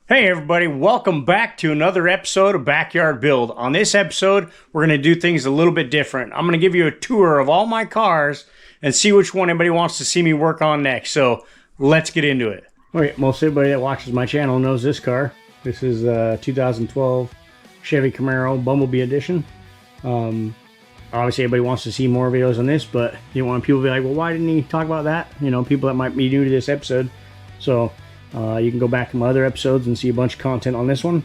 Hey everybody, welcome back to another episode of Backyard Build. On this episode, we're going to do things a little bit different. I'm going to give you a tour of all my cars and see which one anybody wants to see me work on next. So let's get into it. Okay, most everybody that watches my channel knows this car. This is a 2012 Chevy Camaro Bumblebee edition. Obviously everybody wants to see more videos on this, but you want people to be like, well, why didn't he talk about that? You know, people that might be new to this episode. So you can go back to my other episodes and see a bunch of content on this one,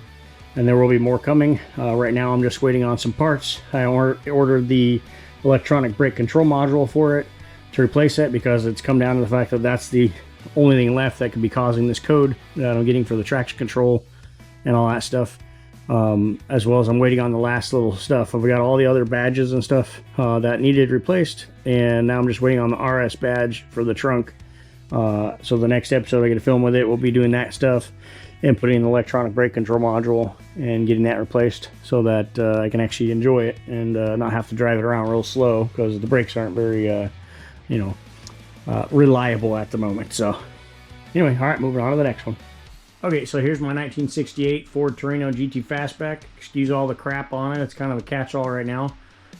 and there will be more coming. Right now I'm just waiting on some parts. I ordered the electronic brake control module for it to replace it, because it's come down to the fact that that's the only thing left that could be causing this code that I'm getting for the traction control and all that stuff. As well as I'm waiting on the last little stuff. I've got all the other badges and stuff that needed replaced, and now I'm just waiting on the RS badge for the trunk. So the next episode I get to film with it, we'll be doing that stuff and putting in the electronic brake control module and getting that replaced so that I can actually enjoy it and not have to drive it around real slow, because the brakes aren't very reliable at the moment. So anyway, all right, moving on to the next one. Okay, so here's my 1968 Ford Torino GT Fastback. Excuse all the crap on it, it's kind of a catch-all right now,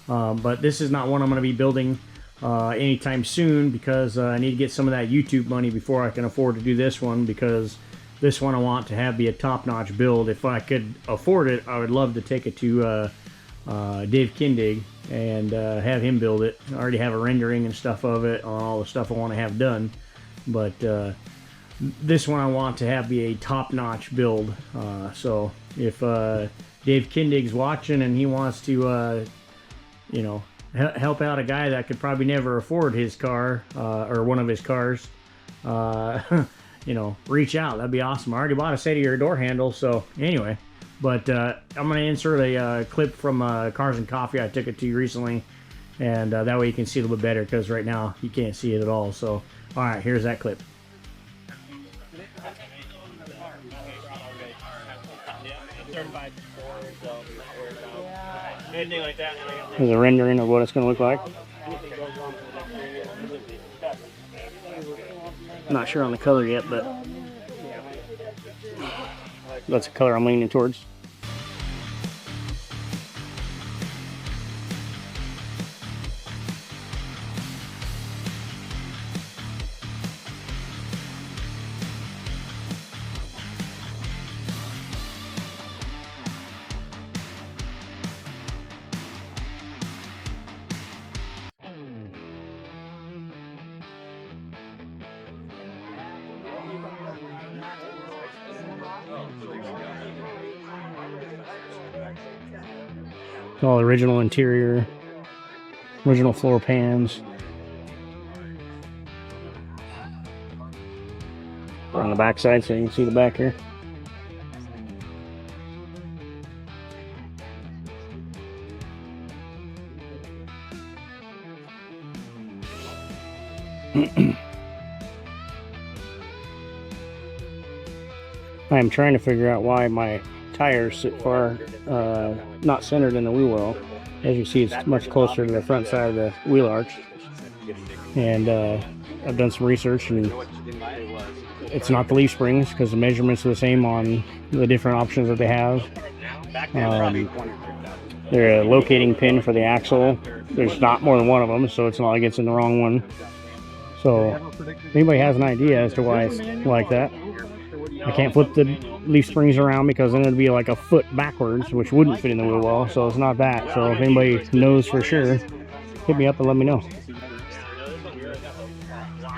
but this is not one I'm going to be building anytime soon, because I need to get some of that YouTube money before I can afford to do this one, because this one I want to be a top-notch build. If I could afford it, I would love to take it to Dave Kindig and have him build it. I already have a rendering and stuff of it on all the stuff I want to have done, but this one I want to be a top-notch build. So if Dave Kindig's watching and he wants to help out a guy that could probably never afford his car, or one of his cars, reach out. That'd be awesome. I already bought a set of your door handles, so anyway. But I'm going to insert a clip from Cars and Coffee. I took it to you recently, and that way you can see a little bit better, because right now you can't see it at all. So, all right, here's that clip. Anything like that. There's a rendering of what it's going to look like. Not sure on the color yet, but that's the color I'm leaning towards. All original interior, original floor pans. On the back side, so you can see the back here. I am trying to figure out why my tires sit far not centered in the wheel well. As you see, it's much closer to the front side of the wheel arch, and I've done some research, and it's not the leaf springs, because the measurements are the same on the different options that they have. They're a locating pin for the axle. There's not more than one of them, so it's not like it's in the wrong one. So if anybody has an idea as to why it's like that, I can't flip the leaf springs around, because then it'd be like a foot backwards, which wouldn't fit in the wheel well. So it's not that. So if anybody knows for sure, hit me up and let me know.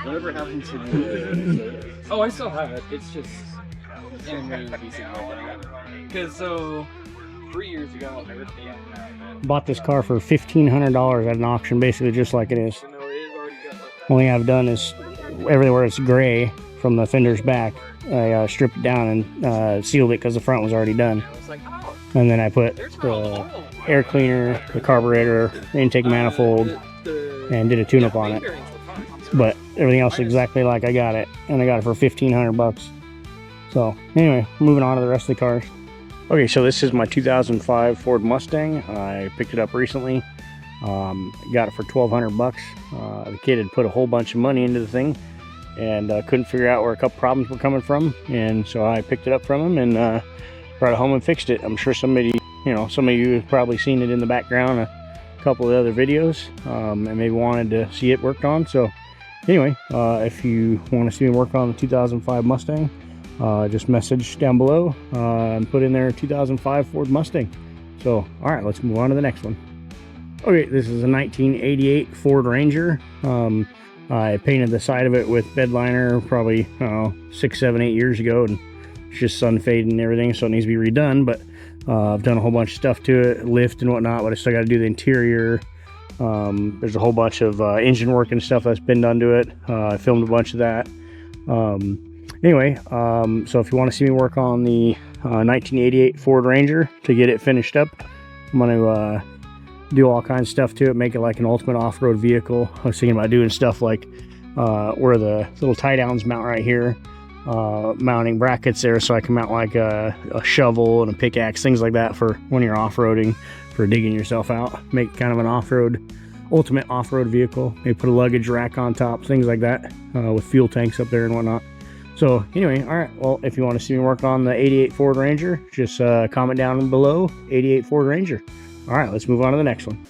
Whatever happened to the... Oh, I still have it. It's just in really decent right now. Because so 3 years ago, Bought this car for $1,500 at an auction, basically just like it is. Only thing I've done is everywhere it's gray from the fenders back, I stripped it down and sealed it, because the front was already done. And then I put the air cleaner, the carburetor, the intake manifold, and did a tune-up on it. But everything else is exactly like I got it, and I got it for $1,500. So anyway, moving on to the rest of the cars. Okay, so this is my 2005 Ford Mustang. I picked it up recently. Got it for $1,200 bucks. The kid had put a whole bunch of money into the thing, and couldn't figure out where a couple problems were coming from, and so I picked it up from him and brought it home and fixed it. I'm sure somebody, some of you have probably seen it in the background, a couple of other videos, and maybe wanted to see it worked on. So anyway, if you want to see me work on the 2005 Mustang, just message down below and put in there 2005 Ford Mustang. So all right, let's move on to the next one. Okay, this is a 1988 Ford Ranger. I painted the side of it with bed liner probably 6, 7, 8 years ago, and it's just sun faded and everything, so it needs to be redone. But I've done a whole bunch of stuff to it, lift and whatnot, but I still got to do the interior. There's a whole bunch of engine work and stuff that's been done to it. I filmed a bunch of that. Anyway, so if you want to see me work on the 1988 Ford Ranger to get it finished up, I'm going to do all kinds of stuff to it, make it like an ultimate off-road vehicle. I was thinking about doing stuff like where the little tie downs mount right here, mounting brackets there so I can mount like a shovel and a pickaxe, things like that for when you're off-roading, for digging yourself out. Make kind of an ultimate off-road vehicle. Maybe put a luggage rack on top, things like that, with fuel tanks up there and whatnot. So anyway, all right, well, if you want to see me work on the 88 Ford Ranger, just comment down below 88 Ford Ranger. All right, let's move on to the next one.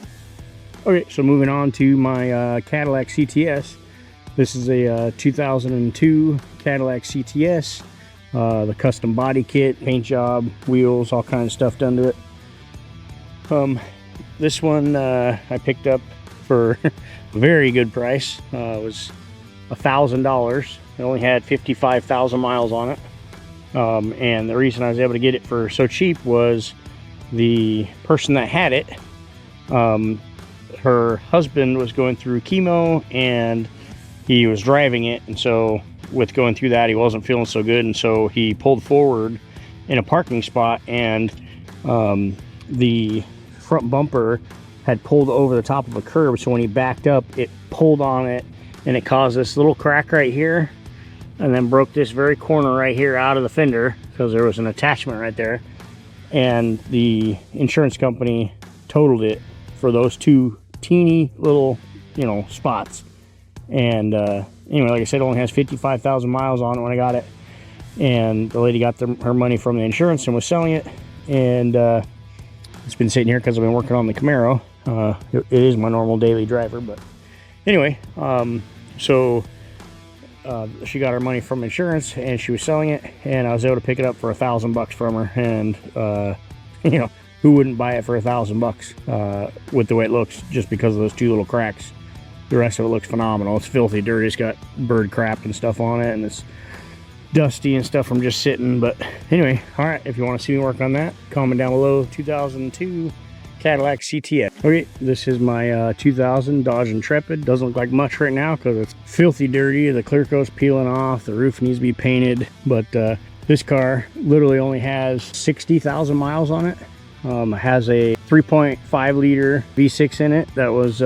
Okay, so moving on to my Cadillac CTS. This is a 2002 Cadillac CTS. The custom body kit, paint job, wheels, all kinds of stuff done to it. This one I picked up for a very good price. It was $1,000. It only had 55,000 miles on it. And the reason I was able to get it for so cheap was the person that had it, her husband was going through chemo and he was driving it, and so with going through that he wasn't feeling so good, and so he pulled forward in a parking spot, and the front bumper had pulled over the top of a curb, so when he backed up it pulled on it and it caused this little crack right here, and then broke this very corner right here out of the fender because there was an attachment right there. And the insurance company totaled it for those two teeny little, spots. And anyway, like I said, it only has 55,000 miles on it when I got it. And the lady got her money from the insurance and was selling it. And it's been sitting here because I've been working on the Camaro. It is my normal daily driver. But anyway, so she got her money from insurance and she was selling it, and I was able to pick it up for $1,000 from her. And who wouldn't buy it for $1,000 with the way it looks, just because of those two little cracks? The rest of it looks phenomenal. It's filthy dirty. It's got bird crap and stuff on it, and it's dusty and stuff from just sitting. But anyway, all right, if you want to see me work on that, comment down below. 2002 Cadillac CTS. Okay, this is my 2000 Dodge Intrepid. Doesn't look like much right now because it's filthy dirty. The clear coat's peeling off. The roof needs to be painted. But this car literally only has 60,000 miles on it. It has a 3.5 liter V6 in it. That was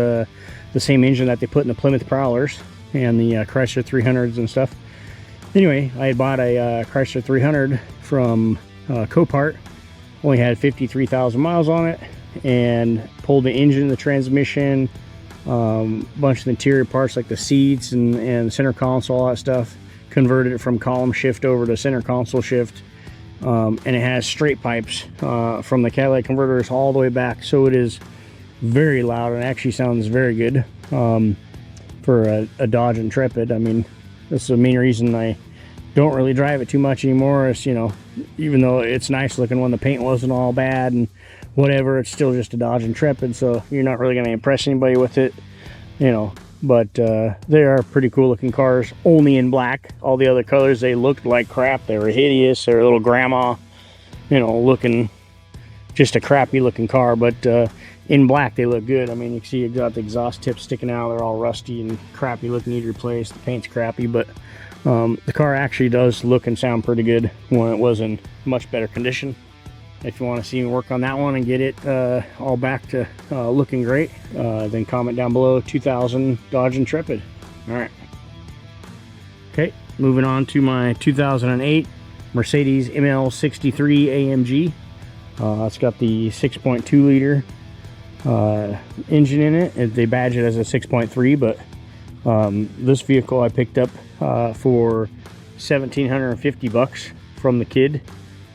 the same engine that they put in the Plymouth Prowlers and the Chrysler 300s and stuff. Anyway, I had bought a Chrysler 300 from Copart. Only had 53,000 miles on it, and pulled the engine, the transmission, bunch of the interior parts like the seats and center console, all that stuff. Converted it from column shift over to center console shift. And it has straight pipes from the catalytic converters all the way back, so it is very loud and actually sounds very good for a Dodge Intrepid. I mean, that's the main reason I don't really drive it too much anymore. Is, even though it's nice looking when the paint wasn't all bad and whatever, it's still just a Dodge Intrepid, so you're not really going to impress anybody with it, but they are pretty cool looking cars, only in black. All the other colors, they looked like crap. They were hideous. They were a little grandma, looking, just a crappy looking car. But in black, they look good. I mean, you can see you got the exhaust tips sticking out. They're all rusty and crappy looking, need to replace. The paint's crappy, but the car actually does look and sound pretty good when it was in much better condition. If you want to see me work on that one and get it all back to looking great, then comment down below 2000 Dodge Intrepid. All right. Okay, moving on to my 2008 Mercedes ML63 AMG. It's got the 6.2 liter engine in it. They badge it as a 6.3, but This vehicle I picked up for $1,750 from the kid,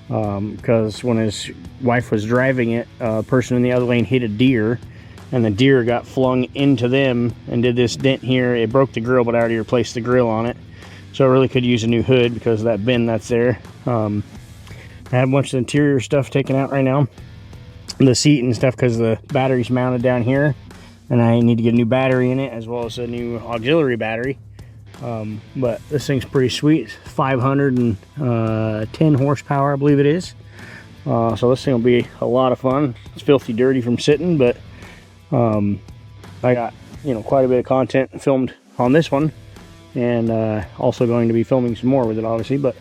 because when his wife was driving it, a person in the other lane hit a deer, and the deer got flung into them and did this dent here. It broke the grill, but I already replaced the grill on it, so I really could use a new hood because of that bend that's there. I have a bunch of interior stuff taken out right now, the seat and stuff, because the battery's mounted down here, and I need to get a new battery in it as well as a new auxiliary battery. But this thing's pretty sweet. 510 horsepower, I believe it is. So this thing will be a lot of fun. It's filthy dirty from sitting, but I got, you know, quite a bit of content filmed on this one, and also going to be filming some more with it, obviously. But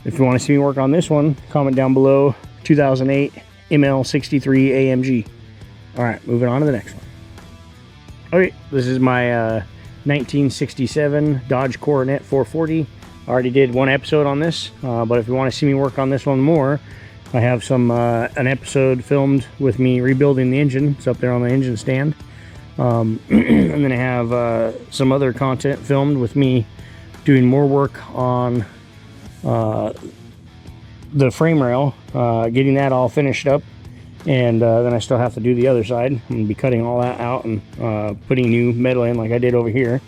if you want to see me work on this one, comment down below. 2008 ML63 AMG. All right, moving on to the next one. Okay, this is my 1967 Dodge Coronet 440. I already did one episode on this, but if you want to see me work on this one more, I have some an episode filmed with me rebuilding the engine. It's up there on the engine stand. And then I have some other content filmed with me doing more work on the frame rail, getting that all finished up. And then I still have to do the other side. I'm going to be cutting all that out and putting new metal in like I did over here.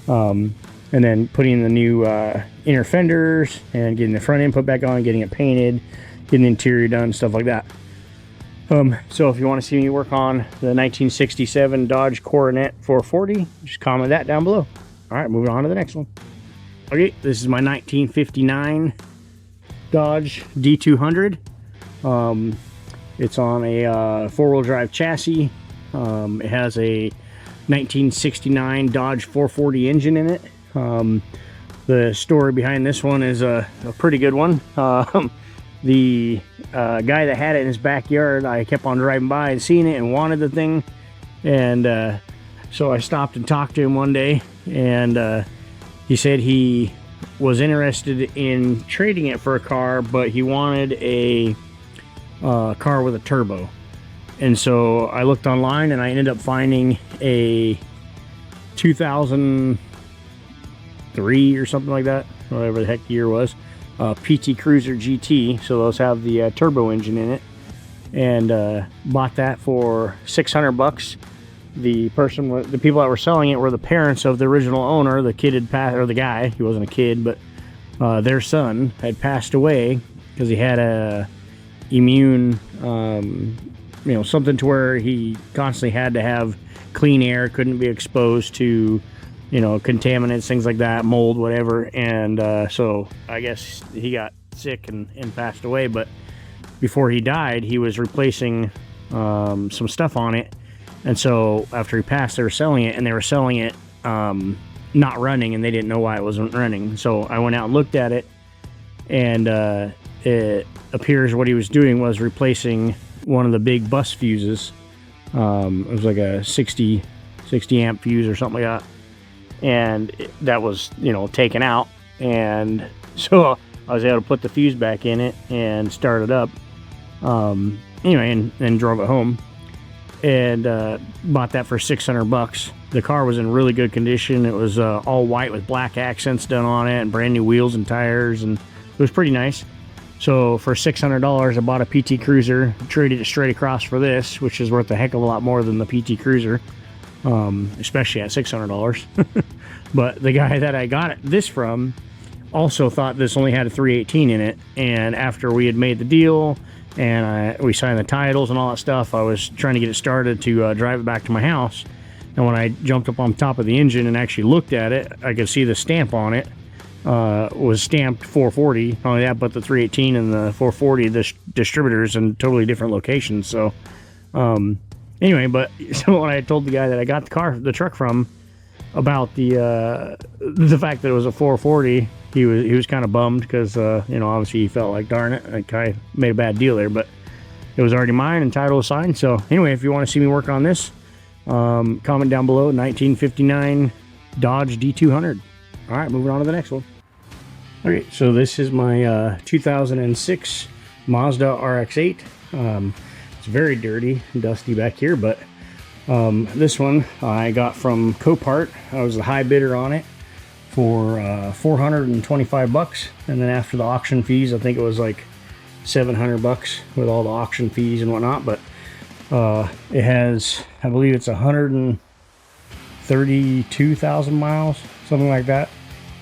And then putting the new inner fenders and getting the front end put back on, getting it painted, getting the interior done, stuff like that. So if you want to see me work on the 1967 Dodge Coronet 440, just comment that down below. All right, moving on to the next one. Okay, this is my 1959 Dodge D200. It's on a four-wheel drive chassis. It has a 1969 Dodge 440 engine in it. The story behind this one is a pretty good one. The guy that had it in his backyard, I kept on driving by and seeing it and wanted the thing. And so I stopped and talked to him one day, and he said he was interested in trading it for a car, but he wanted a car with a turbo. And so I looked online and I ended up finding a 2003 or something like that, whatever the heck the year was, PT Cruiser GT. So those have the turbo engine in it, and bought that for $600. The people that were selling it were the parents of the original owner. The kid had passed, or the guy, he wasn't a kid, but their son had passed away because he had a immune, you know, something to where he constantly had to have clean air, couldn't be exposed to, you know, contaminants, things like that, mold, whatever. And so I guess he got sick and passed away. But before he died, he was replacing some stuff on it. And so after he passed, they were selling it, and they were selling it not running, and they didn't know why it wasn't running. So I went out and looked at it, and it appears what he was doing was replacing one of the big bus fuses. It was like a 60 amp fuse or something like that, and that was, you know, taken out. And so I was able to put the fuse back in it and start it up, anyway, and then drove it home, and bought that for $600. The car was in really good condition. It was all white with black accents done on it and brand new wheels and tires, and it was pretty nice. So for $600, I bought a PT Cruiser, traded it straight across for this, which is worth a heck of a lot more than the PT Cruiser, especially at $600. But the guy that I got this from also thought this only had a 318 in it, and after we had made the deal and we signed the titles and all that stuff, I was trying to get it started to drive it back to my house. And when I jumped up on top of the engine and actually looked at it, I could see the stamp on it. Was stamped 440. Not only that, but the 318 and the 440, the distributors in totally different locations. So anyway, but so when I told the guy that I got the truck from about the fact that it was a 440, he was kind of bummed because you know, obviously he felt like, darn it, I made a bad deal there, but it was already mine and title was signed. So anyway, if you want to see me work on this, comment down below. 1959 Dodge D200. All right, moving on to the next one. Okay, so this is my 2006 Mazda RX-8. It's very dirty and dusty back here, but This one I got from Copart. I was the high bidder on it for $425, and then after the auction fees, I think it was like $700 with all the auction fees and whatnot. But it has, I believe it's 132,000 miles, something like that.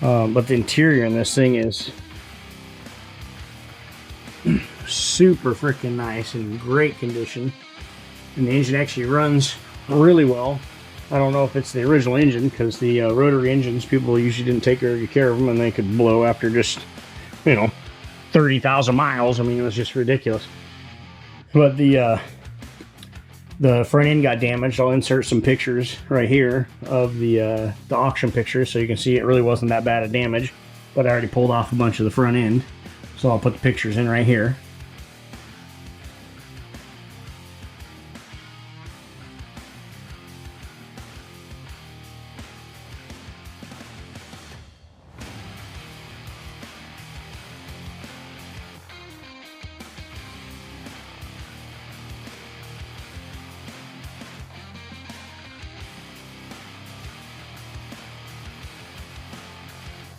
But the interior in this thing is super freaking nice and great condition, and the engine actually runs really well. I don't know if it's the original engine, because the rotary engines, people usually didn't take very good care of them, and they could blow after just, 30,000 miles. I mean, it was just ridiculous. But the front end got damaged. I'll insert some pictures right here of the auction pictures, so you can see it really wasn't that bad of damage. But I already pulled off a bunch of the front end, so I'll put the pictures in right here.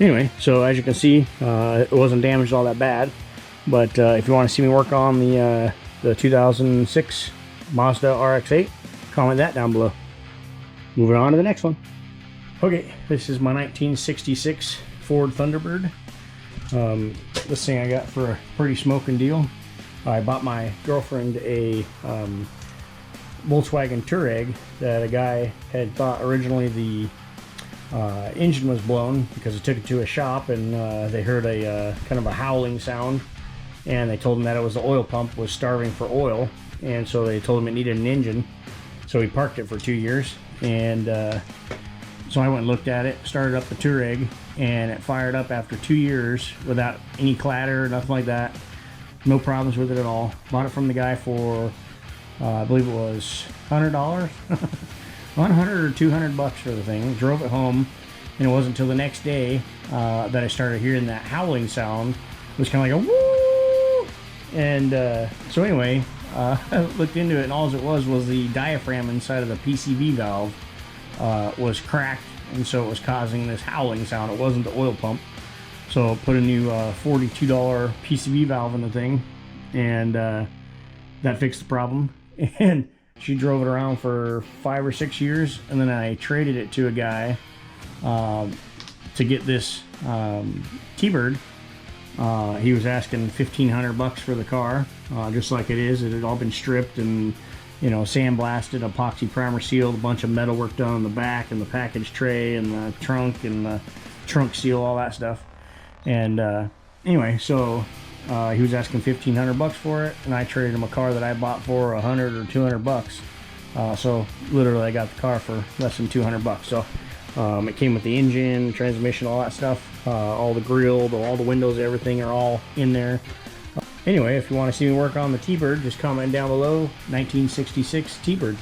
Anyway, so as you can see, it wasn't damaged all that bad. But if you want to see me work on the 2006 Mazda RX-8, comment that down below. Moving on to the next one. Okay, this is my 1966 Ford Thunderbird. This thing I got for a pretty smoking deal. I bought my girlfriend a Volkswagen Touareg that a guy had thought originally the engine was blown, because he took it to a shop and they heard a kind of a howling sound, and they told him that it was the oil pump was starving for oil, and so they told him it needed an engine. So he parked it for 2 years, and so I went and looked at it, started up the Touareg, and it fired up after 2 years without any clatter, nothing like that. No problems with it at all. Bought it from the guy for I believe it was $100. 100 or 200 bucks for the thing. Drove it home, and it wasn't until the next day that I started hearing that howling sound. It was kind of like a woo! And so anyway, I looked into it, and all it was the diaphragm inside of the PCV valve was cracked, and so it was causing this howling sound. It wasn't the oil pump. So I put a new $42 PCV valve in the thing, and that fixed the problem. And she drove it around for 5 or 6 years, and then I traded it to a guy to get this T-Bird. He was asking $1,500 for the car, just like it is. It had all been stripped and sandblasted, epoxy primer sealed, a bunch of metal work done on the back and the package tray and the trunk and the trunk seal, all that stuff. And anyway, so he was asking $1,500 for it, and I traded him a car that I bought for $100 or $200. So literally, I got the car for less than $200. So it came with the engine, transmission, all that stuff, all the grill, all the windows, everything are all in there. Anyway, if you want to see me work on the T-Bird, just comment down below. 1966 T-Bird.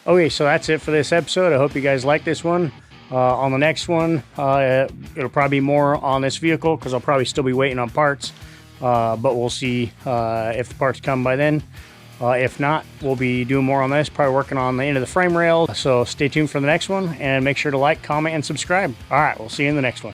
Okay, so that's it for this episode. I hope you guys like this one. On the next one, it'll probably be more on this vehicle, because I'll probably still be waiting on parts, but we'll see if the parts come by then. If not, we'll be doing more on this, probably working on the end of the frame rail. So stay tuned for the next one, and make sure to like, comment, and subscribe. All right, we'll see you in the next one.